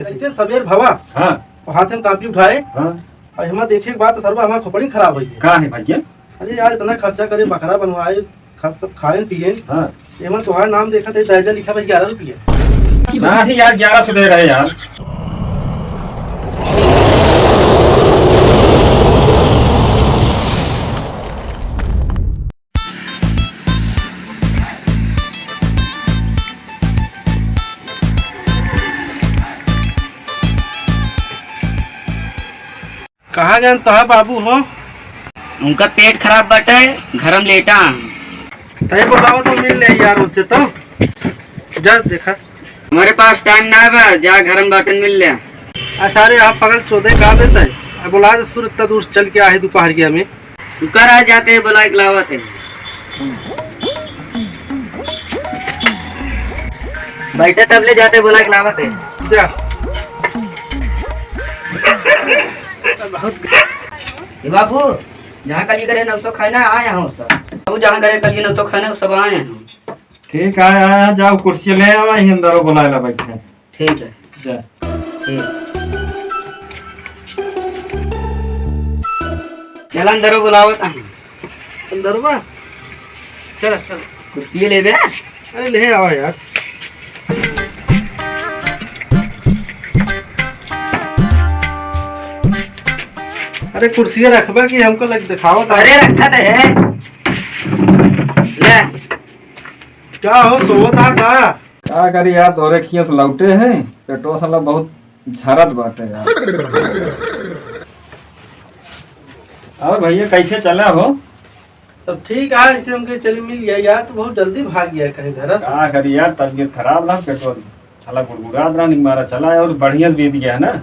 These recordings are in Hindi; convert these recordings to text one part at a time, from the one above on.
कैसे सवेर भवा हाँ हाथ में कापी उठाए हाँ और हमारा देखे के बाद सर्व हमारा खोपड़ी खराब हुई है। कहाँ है भाई? अरे यार इतना खर्चा करे बकरा बनवाए सब खाए पिए हाँ एमा तुम्हारा नाम देखा थे दर्जा लिखा भाई 11 रुपये। नहीं यार 1100 दे रहे यार। कहाँ गए तहा बाबू हो? उनका पेट खराब बाटे घर में लेटा। तही बताओ तो मिल ले यार उससे तो जा देखा हमारे पास टाइम ना बा, जा घर में बटन मिल ले। सारे आप पगल चौदह कहा देता है बोला सुर इतना दूर चल के आए दोपहर गया में कर आ जाते हैं बुला के लावत है। बैठे तब ले जाते बुला के लावत है। जा बाबू जहाँ कल करे न तो खाना आया हूँ सब। बाबू जहाँ करे कल न तो खाना सब आए हैं। ठीक है आया जाओ कुर्सी ले आवा ही अंदर बुलाए ला बैठे। ठीक है जा ठीक चल अंदर बुलावत है। अंदर बा चल चल कुर्सी ले दे। अरे ले आओ यार। अरे कुर्सी रखबा कि हमको लग दिखाओ तो। अरे रखा तो है ले। क्या हो सोवत आ का? क्या करी यार तोरे खिया तो लौटे हैं पेटो साला बहुत झरत बाटे यार। और भैया कैसे चला हो? सब ठीक है इसे हमके चली मिल गया यार। तो बहुत जल्दी भाग गया कहीं घर से। क्या करी यार तबीयत खराब रहा पेटो साला गुड़गुड़ात रहा नहीं मारा चला और बढ़िया बीत गया ना।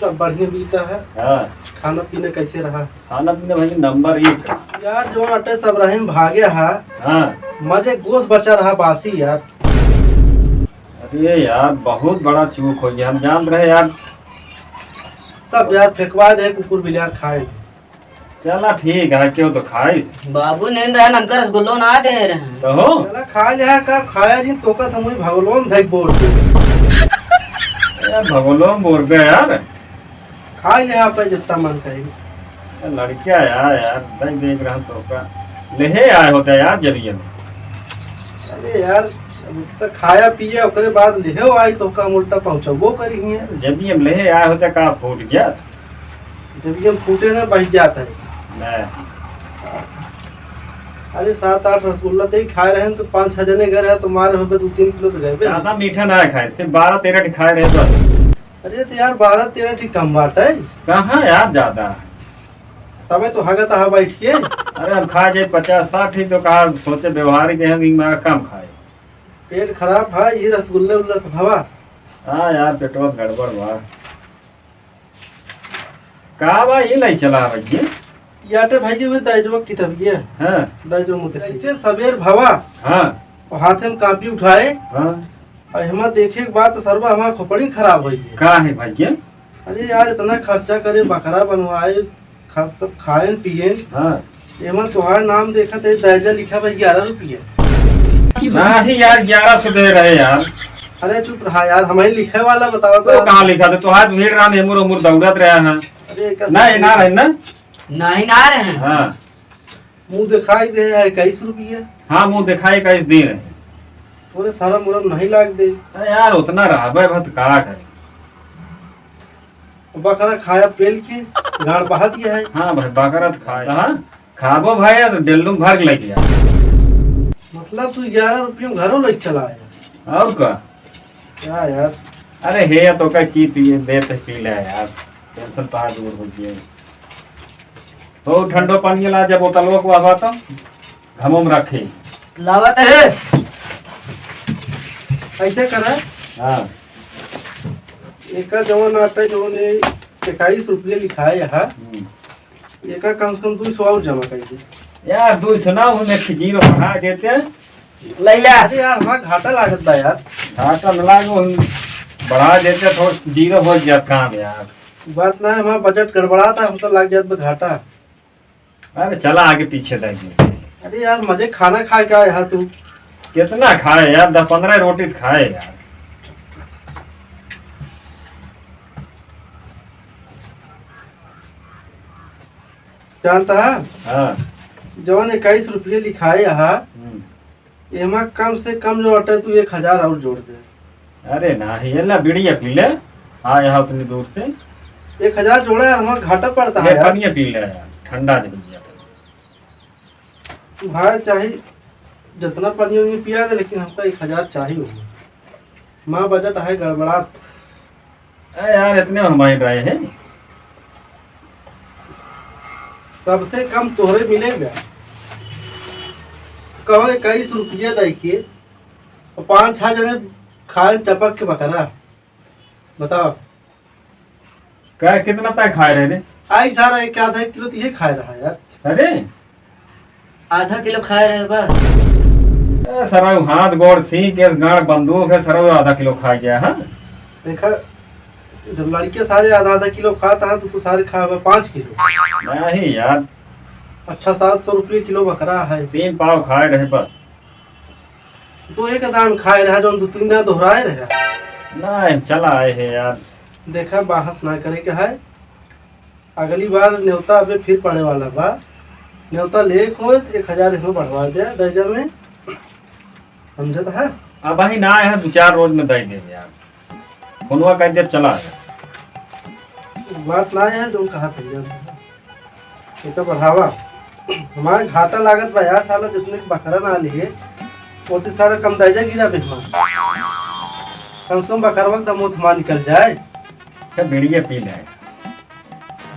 सब बढ़िया बीता है। हाँ खाना पीना कैसे रहा? खाना पीना भाई नंबर 1 यार जो अटे सब रहीम भागे है। हाँ मजे गोश्त बचा रहा बासी यार। अरे यार बहुत बड़ा चूक हो गया हम जान रहे यार। सब यार फेंकवा दे कुकुर बिलार खाए। चला ठीक है क्यों तो खाई बाबू नहीं रहा नमक रसगुल्लो ना दे रहे हैं। तो हो चला खा लिया का खाया जी तो का हम भगवान धक बोल यार भगोलो बोल गए यार। खा लिया पे जितना मन कहे। लड़किया यार नहीं देख रहा तो का ले आए होते यार जरिए। अरे यार तो खाया पिया ओकरे बाद ले आई तो का उल्टा पहुंचा वो करी है। जब हम ले आए होते का फूट गया। जब हम फूटे ना बच जाता है। नहीं अरे 7-8 रसगुल्ला तो ही खाए रहे हैं तो 5-6 जने घर है तो मारे हो 2-3 किलो तो गए। ज्यादा मीठा ना खाए सिर्फ 12-13 खाए रहे बस। अरे तो यार 12-13 ठीक कम बात है। कहाँ यार ज्यादा तबे तो हगा तहा बैठिए। अरे हम खा जाए 50-60 ही तो कहा सोचे व्यवहारिक है कम खाए। पेट खराब है ये रसगुल्ले उल्ला सब हवा। हाँ यार पेटवा गड़बड़ बा का बा ये नहीं चला भैया। याटे भाई जी दाइजवा की तबिया हाँ दाइजवा मुझे ऐसे सवेर भवा हाँ हाथ में कापी उठाए हाँ और हमारा देखे के बाद सर्व हमारा खोपड़ी खराब हुई है। कहाँ है भैया? अरे यार इतना खर्चा करे बकरा बनवाए सब खाए पिए हाँ एमा तुम्हारा नाम देखा थे दर्जा लिखा भाई 11 रुपये। नहीं यार 1100 दे रहे यार। अरे चुप रहा यार हमारे लिखे वाला बताओ तो कहाँ लिखा था तो हाथ भीड़ रहा नेमुर उमुर दौड़त रहा है। अरे नहीं ना रहे ना नहीं ना रहे हैं। हाँ मुँह दिखाई दे 21 रुपये। हाँ मुँह दिखाई का इस दिन थोड़े सारा मुरम नहीं लाग दे। अरे यार उतना रहा भत का करे। बकरा खाया पेल के गाड़ बहा दिया है। हाँ भाई बकरत खाए हाँ खाबो भाई यार डेल्लू भर के लग गया। मतलब तू 11 रुपये में घरों लग चला आया। और का क्या यार? अरे हे तो का ची पिए देते पी ले यार टेंशन तो आज दूर हो गया। हो ठंडो पानी ला जब बोतलों को आवा तो घमों में रखे लावत है। ऐसे करा हाँ एक जवन आटा जो ने 21 रुपये लिखा है यहाँ एक कम से कम 200 और जमा कर दे यार 200 ना उन्हें खिजीरो बढ़ा देते लैला। अरे यार हमारा घाटा लागत बा यार। घाटा न लागो बढ़ा देते थोड़ा जीरो हो जात काम यार। बात ना है हमारा बजट गड़बड़ा था हमको लग जात बा घाटा। अरे चला आगे पीछे देखिए। अरे यार मजे खाना खा के आया तू। कितना खाए यार 10-15 रोटी खाए यार। जानता है हाँ जवन 21 रुपये लिखाए यहाँ एमा कम से कम जो अटे तू 1000 और जोड़ दे। अरे ना ये ना बीड़िया पी ले। हाँ यहाँ उतनी दूर से 1000 जोड़ा यार, हमारा घाटा पड़ता है यार। पानी पी ले यार, ठंडा नहीं भाई चाहे जितना पानी उनी पिया दे, लेकिन हमको 1000 चाहिए होगा। माँ बजट है गड़बड़ा। अरे यार इतने में हमारे रहे हैं। सबसे कम तोहरे मिलेगा। कहो 21 रुपये दे के और 5-6 जने खाए चपक के बकरा। बताओ क्या कितना तक खाए रहे थे? आई सारा एक आधा किलो तो ये खाए रहा यार। अरे आधा किलो खाए रहे बस। सर हाथ गोड़ सी के गाड़ बंदूक है सर आधा किलो खा गया। हाँ देखा जब लड़के सारे आधा किलो खाता है तो तू सारे खा 5 किलो। नहीं यार अच्छा 700 रुपये किलो बकरा है। 3 पाव खाए रहे बस। तो एक दाम खाए रहा जो 2-3 दिन दोहराए रहे। नहीं चला आए है यार। देखा बाहस ना करे के है। अगली बार न्योता अबे फिर पड़े वाला बा। न्योता ले हो 1000 इसमें बढ़वा दे दर्जा में, समझत है। अब ही ना आए हैं 2-4 रोज में दे दे यार। फोनवा कह दे चला आया। बात ना है जो कहा था ये तो बढ़ावा हमारे घाटा लागत बा यार। साला जितने बकरा ना लिए उतने सारा कम दर्जा गिरा बेहमा। कम से कम बकरवा का दमोत मां निकल जाए। क्या बीड़िया पी ले।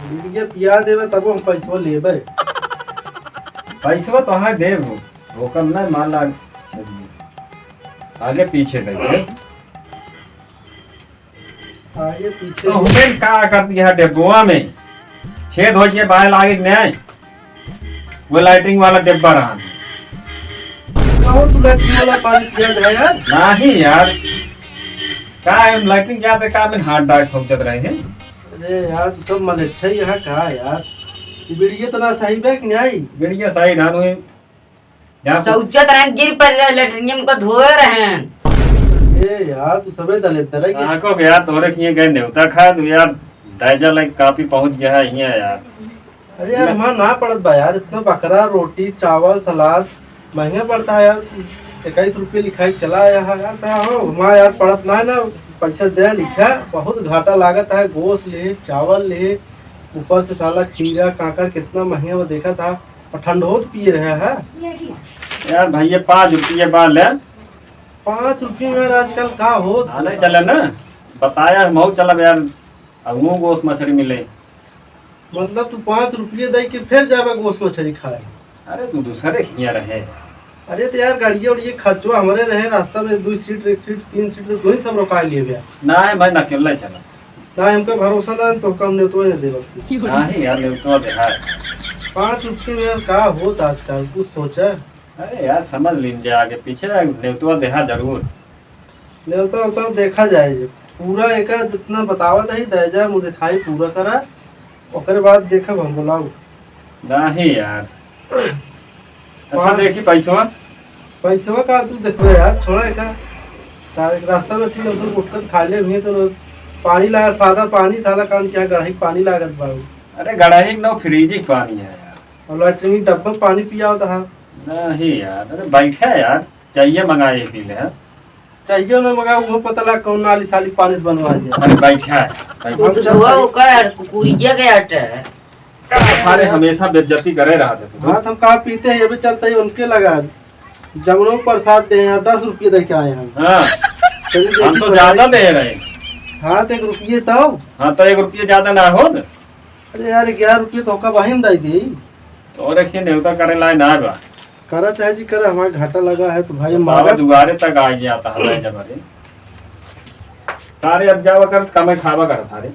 बीड़िया पिया देवे तब हम पैसा लेबे। पैसा तो हाँ दे वो कम ना मान ला आगे पीछे गए। आगे पीछे तो हमें क्या कर दिया डिब्बुआ में छेद हो गया बाहर आगे नहीं वो लाइटिंग वाला डिब्बा रहा। कहो तू लड़की वाला पानी पिया जाए यार। नहीं यार क्या है लाइटिंग क्या था क्या में हाथ डाक ठोकते रहे हैं। अरे यार तू सब मलेच्छा ही यहाँ कहा यार। ये बीड़िया तो ना सही बे कि नहीं। बीड़िया सही ना हुई शौचा तरह गिर पड़ रहे लेटरिन को धोए रहे हैं। ए यार तू सबे दले तरह के। आंखों के यार तोरे किए गए न्योता खा तू यार दाइजा लाइक काफी पहुंच गया है यहाँ यार। अरे यार हमारा ना पड़त बा यार। इतना बकरा रोटी चावल सलाद महंगा पड़ता है यार। 21 रुपये लिखाई चला आया है यार। तो हमारा यार पड़त ना है ना। पैसा दे लिखा बहुत घाटा लागत है। गोश्त ले चावल ले ऊपर से साला खीरा काकर कितना महंगा वो देखा था। और ठंडोत पिए रहे है यार भैया 5 रुपये बाल है। 5 रुपये में आजकल का हो नहीं चले ना बताया मऊ चला यार। अब मुँह गोश्त मछली मिले मतलब तू 5 रुपये दे के फिर जाएगा गोश्त मछली खाए। अरे तू दूसरे खिया रहे। अरे तो यार गाड़िया उड़िए खर्चवा हमारे रहे रास्ता में 2 सीट 1 सीट 3 सीट तो ही सब रोका लिए भैया। नहीं भाई अकेला चला ना हमको भरोसा ना तो कम नहीं तो नहीं दे वक्त। नहीं यार न्योता दे है। 5 रुपये में यार का होता आजकल कुछ सोचा। अरे यार समझ लीजिए आगे पीछे न्योता देहा जरूर। न्योता उतना देखा जाए पूरा एक जितना बतावत है दर्जा मुझे खाई पूरा करा ओकरे बाद देखब हम बोलाऊ। नहीं यार अच्छा देखी पैसा का तू देखो यार थोड़ा एक रास्ता में थी उधर उठकर खा ले भी तो पानी लगा सादा पानी साला काम क्या गढ़ाई पानी लागत बाबू। अरे गड़ाही न फ्रिज पानी है यार। और लैट्रिन डब्बा पानी पिया होता है। नहीं यार अरे बैठे यार चाहिए मंगाए पी ले। चाहिए ना मगा वो पता लगा कौन नाली साली पानी से बनवा दिया। अरे बैठा है वो कर कुकुरिया के आटे है। सारे हमेशा बेइज्जती करे रहा थे। हाँ हम कहा पीते हैं ये भी चलता है उनके लगा जमनों प्रसाद दे 10 रुपये दे के आए हम। हाँ हम तो ज्यादा दे रहे। हाँ तो 1 रुपये तो। हाँ तो 1 रुपये ज्यादा ना हो। अरे यार 11 रुपये तो का वही दे दी। तो देखिए न्योता करे लाए ना बा करा चाहे जी करा हमारा घाटा लगा है तो भाई बाबा दुआरे तक आ गया था हमारे जब सारे अब जावा कर कमे खावा कर सारे।